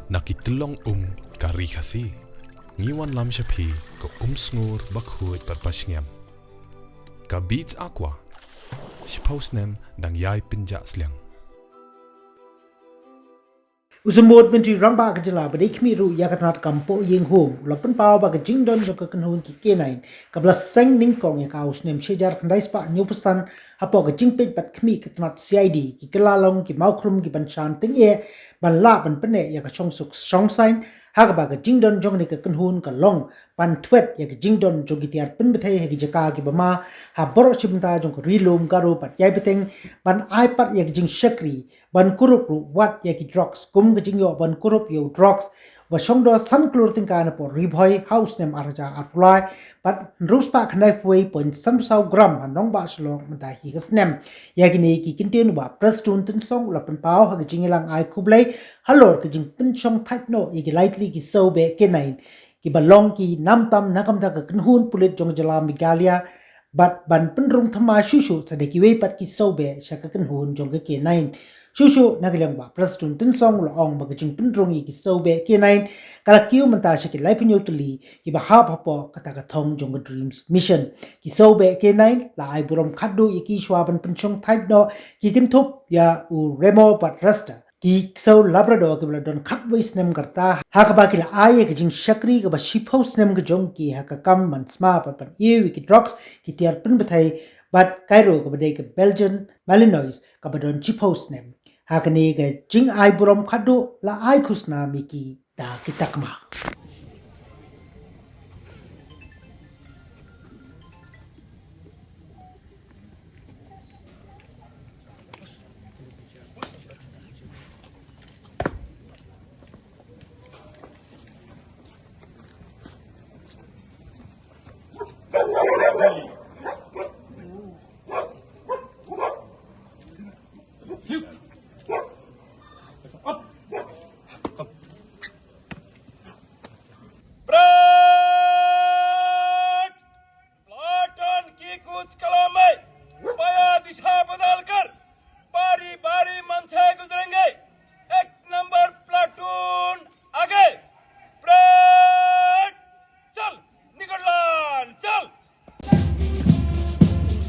Nakitulong ka Ri Khasi. Ngiwan lam siya pi ko sngur bakhuit parpasngem. Ka beats aqua. Si postnem dang yai pinja sliang. Usumod menteri rang ba kejela badai kemiru ya katnat kampo yeng home lapan pau ba kejing don jo kekenhun ki kenain kabla seng ningkong ya kaus nem sejar kendai spa nyupesan apo kejing pej bat kemi katnat CID ki kelalong ki maukrum ki banchan ting e ban la ban pene ya ka chongsuk Shongthaid ha ba kejing don jong ni kekenhun ka long pan twet ya kejing don jo ki tiar pen bethai ha ki jaka ki bama ha boro chimta jong ko rilum garu pat yai beteng ban iPad ya kejing shakri ban kurup ru wat ya ki drugs kum kejing yo ban kurup yo drugs wa shongdo san klur tingka na po ribhoi house nem araja apply but ruspa khnai pui pon samsau gram anong ba Shillong mata hi kasnem ya kini ki kinten ba platoon tin song la pen pau ha kejing lang ai khublai halor kejing pen Shongthaid no i ki lightly ki so be kenain ki balong ki namtam nakam ta ka knhun pulit jong jylla Meghalaya but ban penrung thama shushu sadeki wei pat ki sobe shaka knhun jong ke kenain shushu nagilang ba platoon tin song la ong ba jing penrung ki sobe kenain kala kiu manta shaki life Tylli ki ba hap hapo kata ka thong jong dreams mission ki sobe kenain la ai burom khaddu ki shwa ban penchong Shongthaid no ki kinthop ya u remo pat rasta ki Ksew Labrador ke don khatwai snem karta hakaba ki la ai ke jing shakri ke ba shipho snem ke jong ki hakakam mansma pan e ki drugs ki tiar pin bethai bat Cairo ke badai ke Belgian Malinois ke badon shipho snem hakani ke jing ai burom khadu la ai khusna miki da kitakma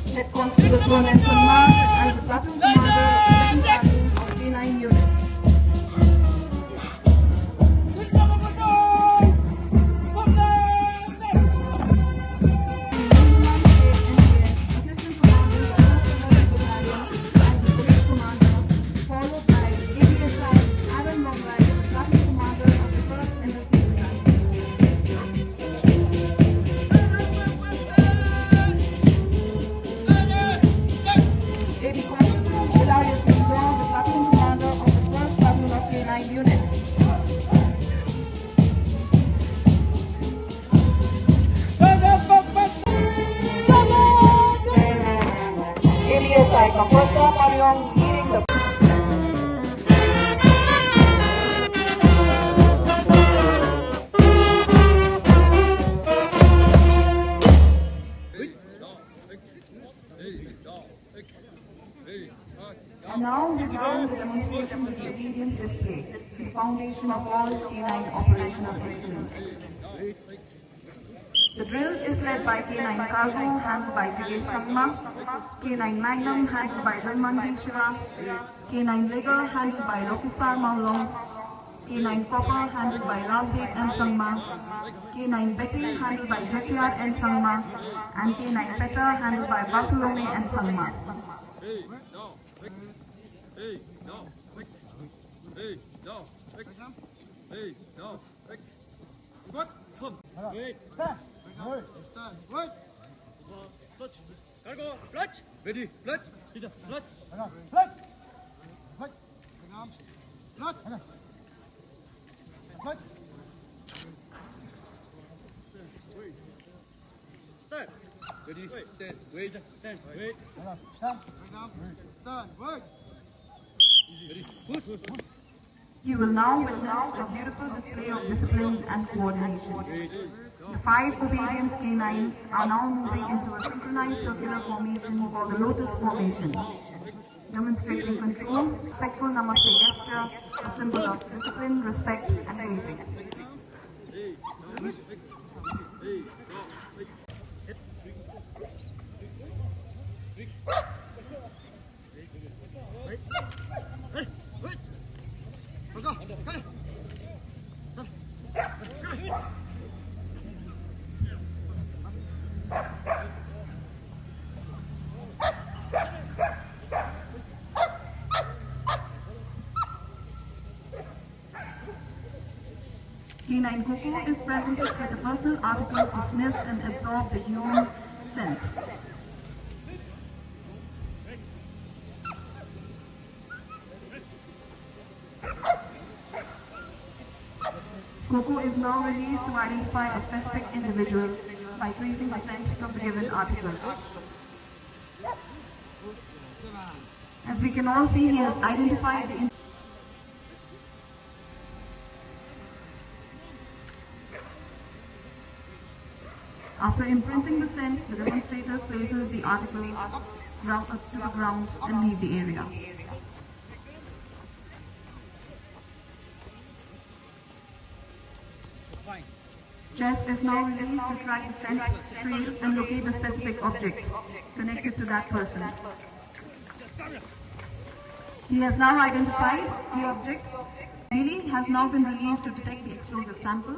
The platoon and Sanma as the platoon commander of the K9 unit. Assistant commander of the battalion as the police commander, followed by ABSI Aaron Mumbai, platoon commander of the 1st Infantry Battalion. Pynkupburom leading the And now we begin the demonstration with the obedience display, the foundation of all K9 operational excellence. The drill is led by K9 Cargo, handled by Jylla, K9 Magnum, handled by Dalmandi Shiva, K9 Ligger, handled by Lokisar Maulong, K9 Copper, handled by Razdev and Sangma, K9 Betty, handled by Jessiat and Sangma, and K9 Petter, handled by Bartolome and Sangma. Cargo, clutch, ready, clutch, clutch, clutch, clutch, stand, ready, stand, wait, stand, wait, stand, stand, wait, ready, push, push. You will now witness a beautiful display of discipline and coordination. The 5 obedience K9s are now moving into a synchronized circular formation called the Lotus Formation. demonstrating control, respectful namaste gesture, a symbol of discipline, respect, and breathing. Canine Khubor is presented with a personal article to sniff and absorb the human scent. Khubor is now released to identify a specific individual by tracing the scent of the given article. As we can all see, he has identified the After imprinting the scent, the demonstrator places the article to the ground and leave the area. Chess is now released to track the scent trail and locate the specific object connected to that person. He has now identified the object. Tylli has now been released to detect the explosive sample.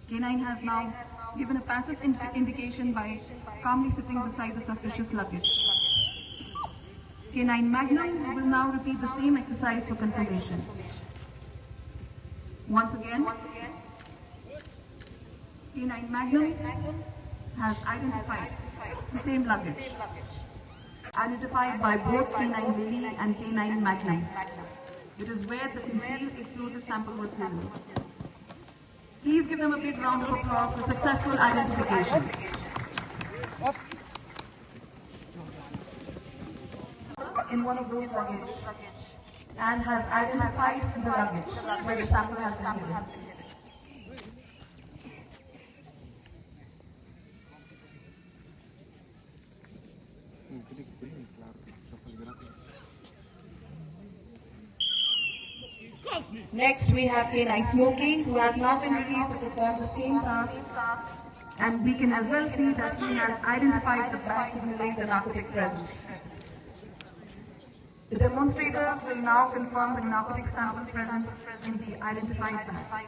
Canine has now given a passive indication by calmly sitting beside the suspicious luggage. Canine Magnum will now repeat the same exercise for confirmation. Once again, Canine Magnum has identified the same luggage, identified by both Canine Tylli and Canine Magnum. It is where the concealed explosive sample was hidden. Please give them a big round of applause for successful identification. In one of those luggage and has identified the luggage where the sample has been hidden. Next, we have Canine Smokey, who has now been released to perform the same task, and we can as well see that he has identified the bag signaling the narcotic presence. The demonstrators will now confirm the narcotic sample present in the identified bag.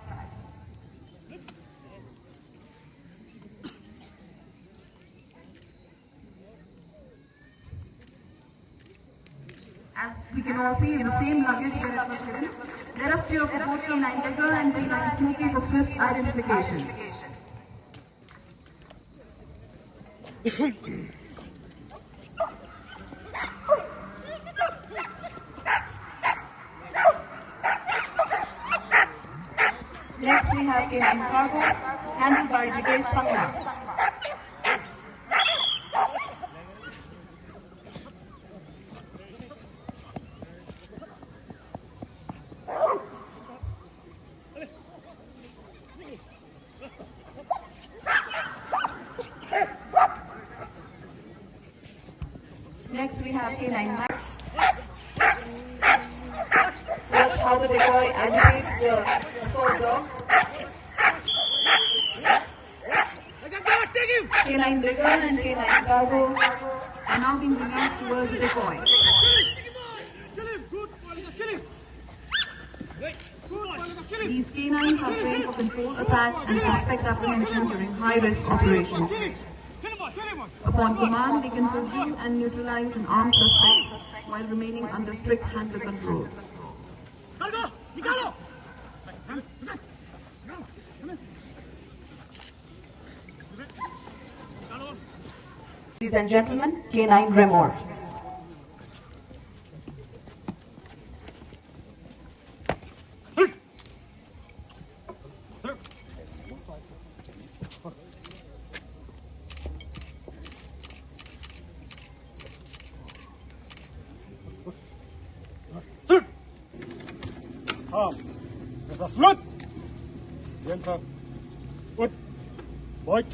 As we can all see, in the same luggage where it was hidden, there are still both Canine Legal and Canine Smokey for swift identification. Next we have Canine Cargo, handled by Jigay Sangha. Next we have Canine Max. Watch how the decoy agitates the sawdong. Canine Ligger and Canine Cargo are now being released towards the decoy. These canines are trained for control attacks and suspect apprehension during high-risk operations. Upon command, they can pursue and neutralize an armed suspect while remaining under strict handler control. Ladies and gentlemen, Canine Remor. Slut! Jensen! Und! Beut!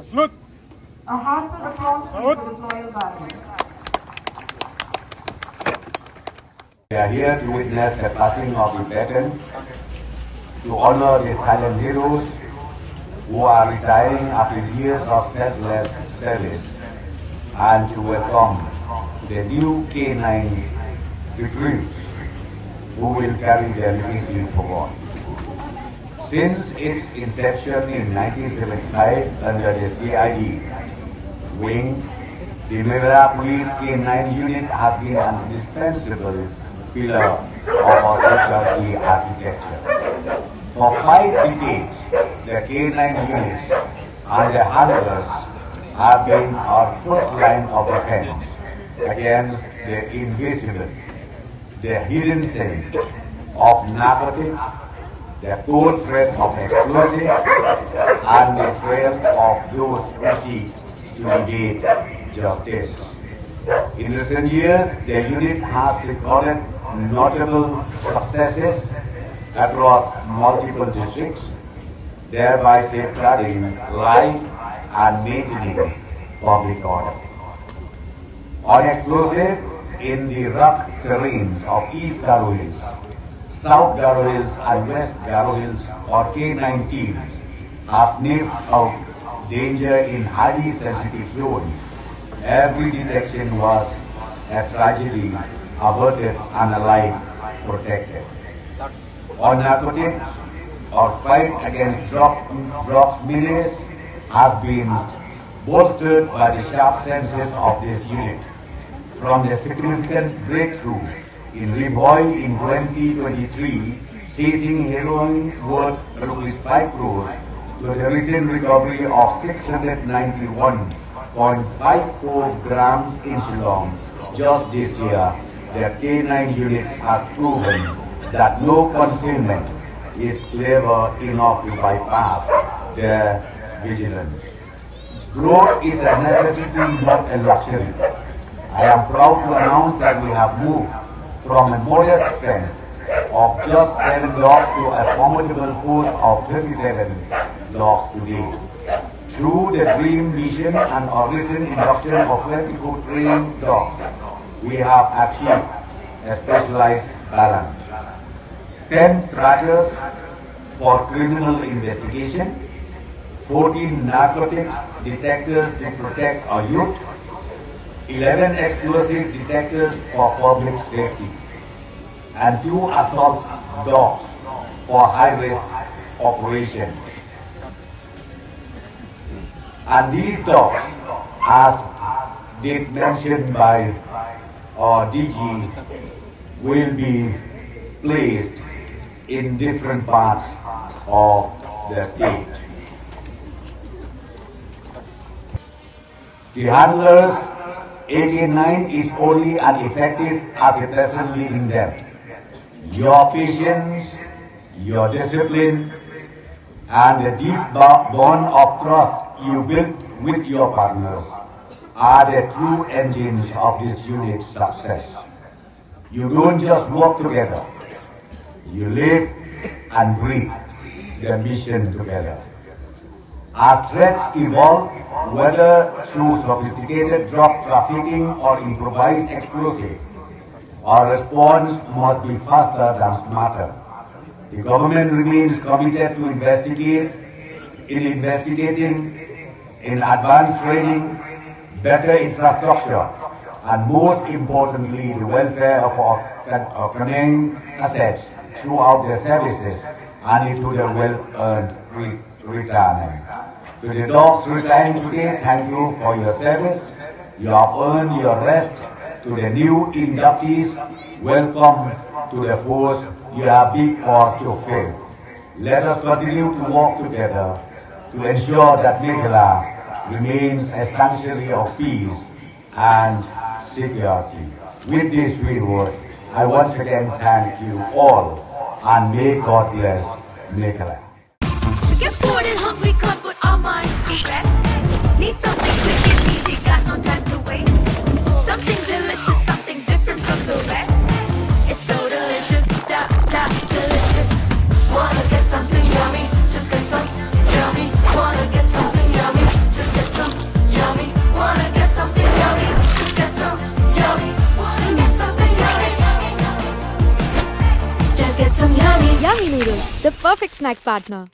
Salute. A heartfelt applause for this loyal guardian. We are here to witness the passing of the platoon, to honor the silent heroes who are retiring after years of selfless service, and to welcome the new K9 recruits who will carry their legacy forward. Since its inception in 1975 under the CID wing, the Meghalaya Police K9 unit has been an indispensable pillar of our security architecture. For 5 decades, the K9 units and the handlers have been our first line of defense against the invisible, the hidden sin of narcotics, the cold threat of explosives, and the trail of those who seek to evade justice. In recent years, the unit has recorded notable successes across multiple districts, thereby safeguarding life and maintaining public order. On explosive, in the rough terrains of East Garo Hills, South Garo Hills and West Garo Hills, or K9 teams have sniffed out danger in highly sensitive zones. Every detection was a tragedy averted and a life protected. On narcotics, our fight against drugs menace has been bolstered by the sharp senses of this unit. From the significant breakthrough in Riboy in 2023, seizing heroin worth ₹5 crores, to the recent recovery of 691.54 grams in Shillong just this year, the K9 units have proven that no concealment is clever enough to bypass their vigilance. Growth is a necessity, not a luxury. I am proud to announce that we have moved from a modest strength of just 7 dogs to a formidable force of 37 dogs today. Through the dream mission and our recent induction of 24 trained dogs, we have achieved a specialized balance. 10 trackers for criminal investigation, 14 narcotics detectors to protect our youth, 11 explosive detectors for public safety, and 2 assault dogs for high-risk operations. And these dogs, as did mentioned by our DG, will be placed in different parts of the state. The handlers 89 is only as effective as the person leading them. Your patience, your discipline, and the deep bond of trust you build with your partners are the true engines of this unit's success. You don't just work together, you live and breathe the mission together. As threats evolve, whether through sophisticated drug trafficking or improvised explosives, our response must be faster than smarter. The government remains committed to investigating, in advanced training, better infrastructure, and most importantly, the welfare of our cunning assets throughout their services and into their well-earned retirement. To the dogs retiring today, thank you for your service. You have earned your rest. To the new inductees, welcome to the force. You have big part to fill. Let us continue to work together to ensure that Meghalaya remains a sanctuary of peace and security. With these sweet words, I once again thank you all, and may God bless Meghalaya. Get bored and hungry, come put our minds to rest. Need something quick and easy, got no time to wait. Something delicious, something different from the rest. It's so delicious, delicious. Wanna get something yummy, just get some yummy. Wanna get something yummy, just get snack partner.